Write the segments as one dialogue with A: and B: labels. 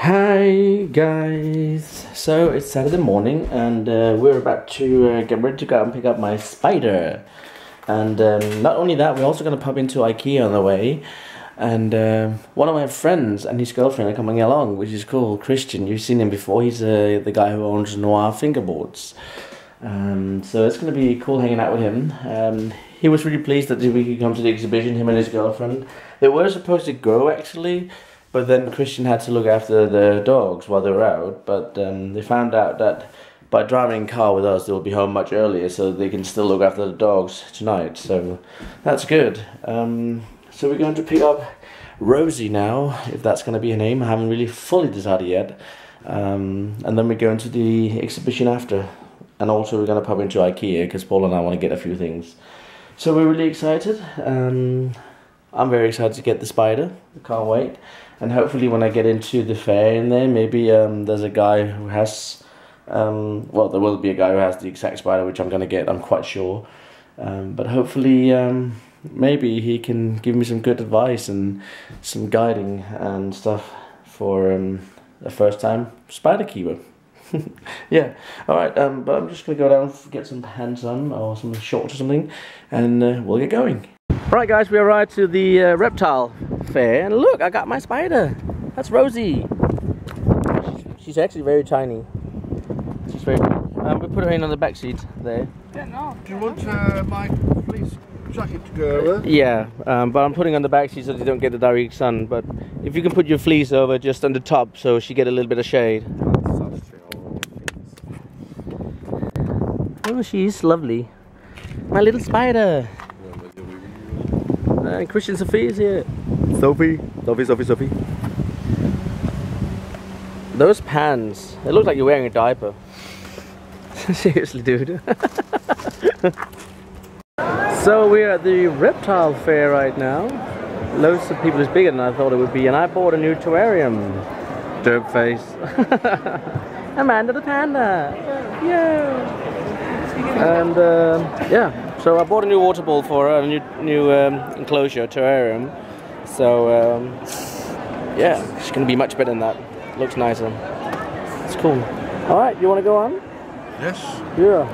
A: Hi guys, so it's Saturday morning and we're about to get ready to go out and pick up my spider. And not only that, we're also going to pop into IKEA on the way. And one of my friends and his girlfriend are coming along, which is cool. Christian, you've seen him before. He's the guy who owns Noir Fingerboards. So it's going to be cool hanging out with him. He was really pleased that we could come to the exhibition, him and his girlfriend. They were supposed to go actually, but then Christian had to look after the dogs while they were out. But they found out that by driving a car with us, they'll be home much earlier, so they can still look after the dogs tonight. So that's good. So we're going to pick up Rosie now, if that's going to be her name. I haven't really fully decided yet. And then we're going to the exhibition after. And also we're going to pop into IKEA because Paul and I want to get a few things. So we're really excited. I'm very excited to get the spider. I can't wait. And hopefully when I get into the fair in there, maybe there's a guy who has, well, there will be a guy who has the exact spider, which I'm going to get, I'm quite sure. But hopefully, maybe he can give me some good advice and some guiding and stuff for a first time spider keeper. Yeah, alright, but I'm just going to go down and get some pants on or some shorts or something, and we'll get going. Right guys, we arrived to the reptile fair, and look, I got my spider. That's Rosie. She's actually very tiny. She's very we put her in on the back seat there.
B: Yeah, no. Do you want my fleece jacket to go over?
A: Yeah, but I'm putting on the back seat so you don't get the direct sun, but if you can put your fleece over just on the top so she get a little bit of shade. Oh, she's lovely. My little spider. And Christian Sophie is here. Sophie. Those pants, it looks like you're wearing a diaper. Seriously, dude. So we're at the reptile fair right now. Loads of people is bigger than I thought it would be, and I bought a new terrarium. Derp face. Amanda the panda. Yeah. And yeah, so I bought a new water bowl for her, a new enclosure, terrarium. So yeah, she's gonna be much better than that. Looks nicer. It's cool. All right, you want to go on?
B: Yes.
A: Yeah.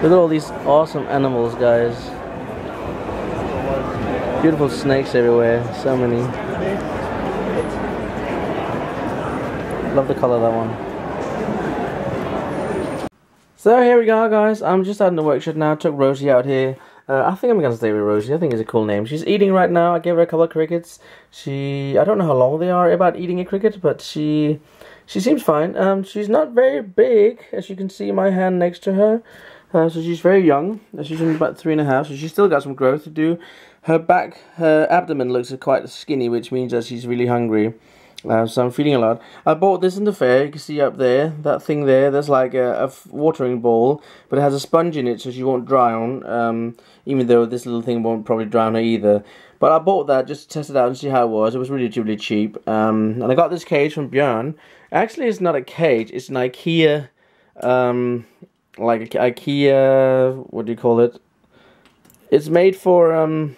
A: Look at all these awesome animals, guys. Beautiful snakes everywhere. So many. Love the color of that one. So here we go, guys. I'm just out in the workshop now. Took Rosie out here. I think I'm gonna stay with Rosie. I think it's a cool name. She's eating right now. I gave her a couple of crickets. I don't know how long they are about eating a cricket, but she seems fine. She's not very big, as you can see my hand next to her. So she's very young. She's only about 3.5, so she's still got some growth to do. Her abdomen looks quite skinny, which means that she's really hungry. So I'm feeding a lot. I bought this in the fair. You can see up there, that thing there. There's like a watering bowl, but it has a sponge in it, so she won't drown. Even though this little thing won't probably drown her either. But I bought that just to test it out and see how it was. It was really cheap. And I got this cage from Björn. Actually, it's not a cage. It's an IKEA, like IKEA. What do you call it? It's made for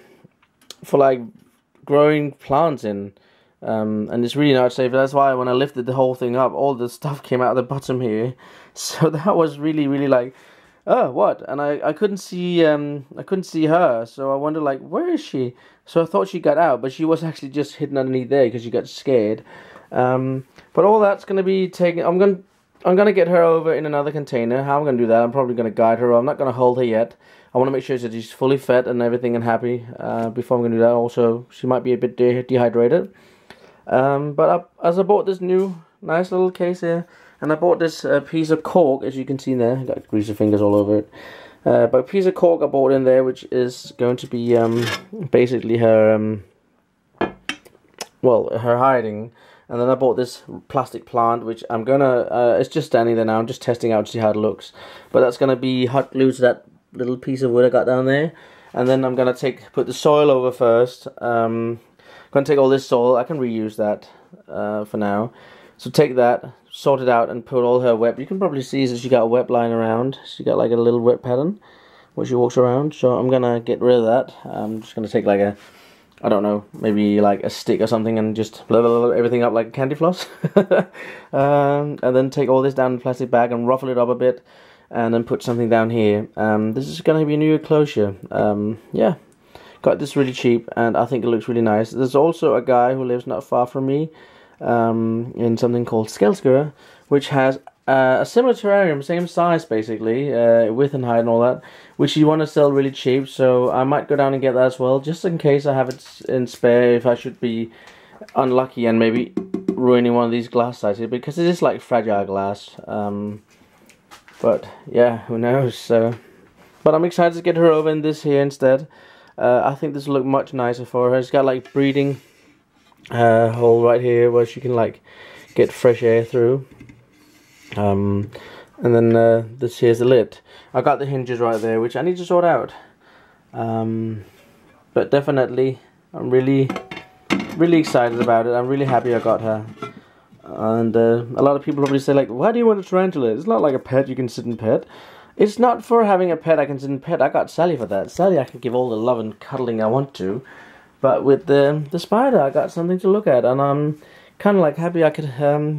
A: like growing plants in. And it's really not safe. That's why when I lifted the whole thing up, all the stuff came out of the bottom here. So that was really like, oh, what? And I couldn't see her. So I wondered, like, where is she? So I thought she got out, but she was actually just hidden underneath there because she got scared. But all that's gonna be taken. I'm gonna get her over in another container. How I'm gonna do that? I'm probably gonna guide her. I'm not gonna hold her yet. I want to make sure that she's fully fed and everything and happy before I'm gonna do that. Also, she might be a bit dehydrated. But as I bought this new nice little case here, and I bought this piece of cork, as you can see there. Got greasy fingers all over it. But a piece of cork I bought in there, which is going to be basically her well, her hiding. And then I bought this plastic plant, which I'm gonna it's just standing there now. I'm just testing out to see how it looks. But that's gonna be hot glued to that little piece of wood I got down there. And then I'm gonna put the soil over first. I'm going to take all this soil. I can reuse that for now. So take that, sort it out, and put all her web. You can probably see that she got a web lying around. She got like a little web pattern where she walks around. So I'm going to get rid of that. I'm just going to take like a I don't know, maybe like a stick or something, and just blow everything up like candy floss. And then take all this down in a plastic bag and ruffle it up a bit, and then put something down here. This is going to be a new enclosure. Yeah, got this really cheap, and I think it looks really nice. There's also a guy who lives not far from me, in something called Skelsker, which has a similar terrarium, same size basically, width and height and all that, which you want to sell really cheap, so I might go down and get that as well, just in case I have it in spare if I should be unlucky and maybe ruining one of these glass sizes, because it is like fragile glass. But yeah, who knows. So, but I'm excited to get her over in this here instead. I think this will look much nicer for her. It's got like breathing hole right here where she can like get fresh air through. And then this here's the lid. I got the hinges right there, which I need to sort out. But definitely, I'm really excited about it. I'm really happy I got her. And a lot of people probably say like, why do you want a tarantula? It's not like a pet you can sit and pet. It's not for having a pet I can sit and pet. I got Sally for that. Sally I can give all the love and cuddling I want to. But with the spider, I got something to look at, and I'm kind of like happy I could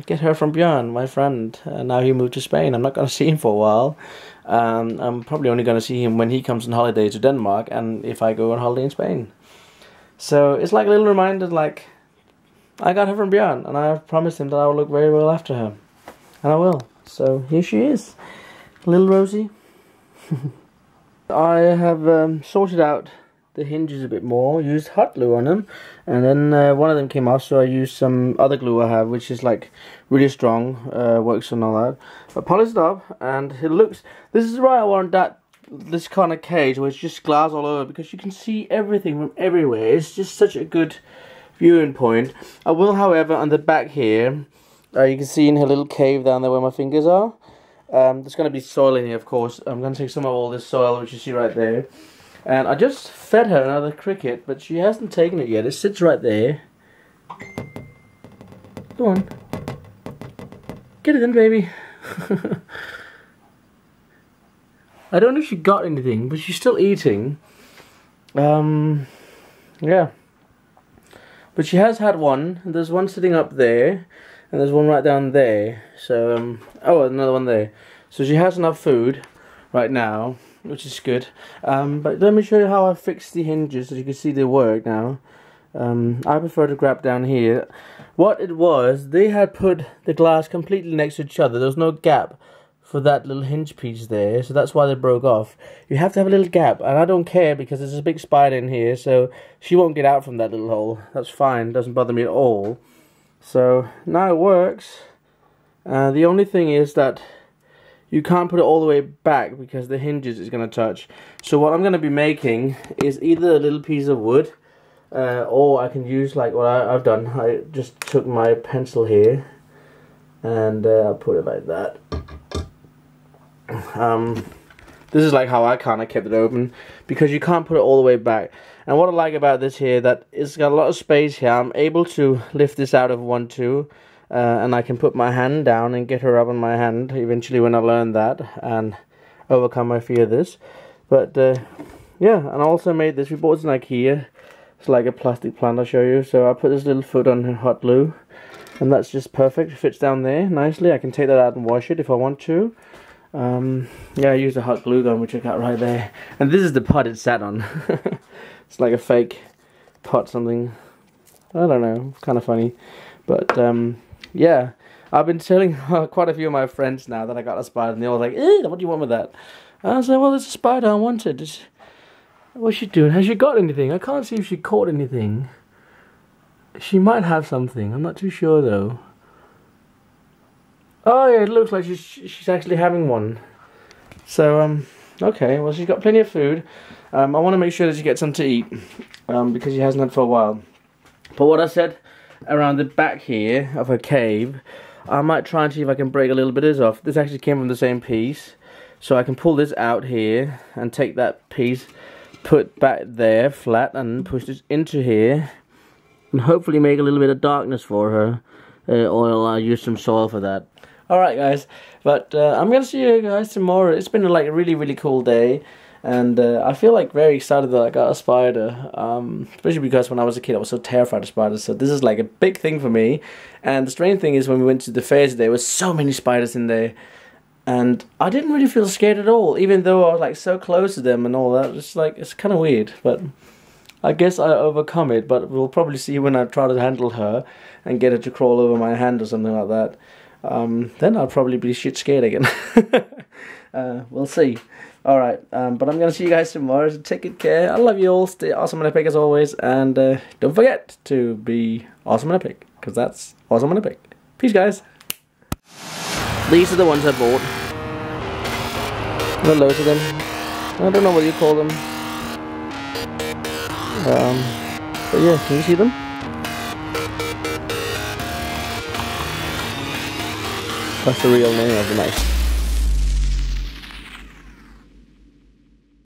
A: get her from Björn, my friend. Now he moved to Spain. I'm not going to see him for a while. I'm probably only going to see him when he comes on holiday to Denmark, and if I go on holiday in Spain. So it's like a little reminder, like, I got her from Björn, and I promised him that I will look very well after her. And I will. So here she is, little Rosie. I have sorted out the hinges a bit more, used hot glue on them, and then one of them came off, so I used some other glue I have, which is like really strong, works and all that. I polished it up, and it looks, this is why I want this kind of cage where it's just glass all over, because you can see everything from everywhere. It's just such a good viewing point. I will, however, on the back here, you can see in her little cave down there where my fingers are, there's going to be soil in here, of course. I'm going to take some of all this soil, which you see right there. And I just fed her another cricket, but she hasn't taken it yet. It sits right there. Go on. Get it in, baby. I don't know if she got anything, but she's still eating. Yeah. But she has had one. And there's one sitting up there, and there's one right down there. So, oh, another one there. So she has enough food right now, which is good. But let me show you how I fixed the hinges so you can see they work now. I prefer to grab down here. What it was, they had put the glass completely next to each other. There was no gap for that little hinge piece there, so that's why they broke off. You have to have a little gap, and I don't care because there's a big spider in here, so she won't get out from that little hole. That's fine, doesn't bother me at all. So now it works. The only thing is that you can't put it all the way back because the hinges is going to touch. So what I'm going to be making is either a little piece of wood, or I can use like what I've done. I just took my pencil here and I'll put it like that. This is like how I kind of kept it open, because you can't put it all the way back. And what I like about this here, that it's got a lot of space here. I'm able to lift this out of 1, 2. And I can put my hand down and get her up on my hand eventually when I learn that and overcome my fear of this. But yeah, and I also made this. We bought this in IKEA. It's like a plastic plant, I'll show you. So I put this little foot on hot glue, and that's just perfect. It fits down there nicely. I can take that out and wash it if I want to. Yeah, I used a hot glue gun, which I got right there. And this is the pot it sat on. It's like a fake pot, something. I don't know, kind of funny. But yeah, I've been telling quite a few of my friends now that I got a spider, and they're all like, what do you want with that? And I was like, well, there's a spider, I want it. What's she doing? Has she got anything? I can't see if she caught anything. She might have something, I'm not too sure though. Oh yeah, it looks like she's actually having one. So, okay, well she's got plenty of food. I want to make sure that she gets some to eat, because she hasn't had for a while. But what I said, around the back here of her cave, I might try and see if I can break a little bit of this off. This actually came from the same piece, so I can pull this out here and take that piece, put back there flat, and push this into here, and hopefully make a little bit of darkness for her, or I'll use some soil for that. Alright guys, but I'm gonna see you guys tomorrow. It's been like a really cool day. And I feel like very excited that I got a spider, especially because when I was a kid I was so terrified of spiders, so this is like a big thing for me. And the strange thing is, when we went to the fair today, there was so many spiders in there, and I didn't really feel scared at all, even though I was like so close to them and all that. It's like, it's kind of weird, but I guess I overcome it. But we'll probably see when I try to handle her and get her to crawl over my hand or something like that. Then I'll probably be shit scared again. We'll see. Alright, but I'm going to see you guys tomorrow, so take good care. I love you all, stay awesome and epic as always, and don't forget to be awesome and epic, because that's awesome and epic. Peace, guys. These are the ones I bought. There are loads of them. I don't know what you call them. But yeah, can you see them? That's the real name of the knife.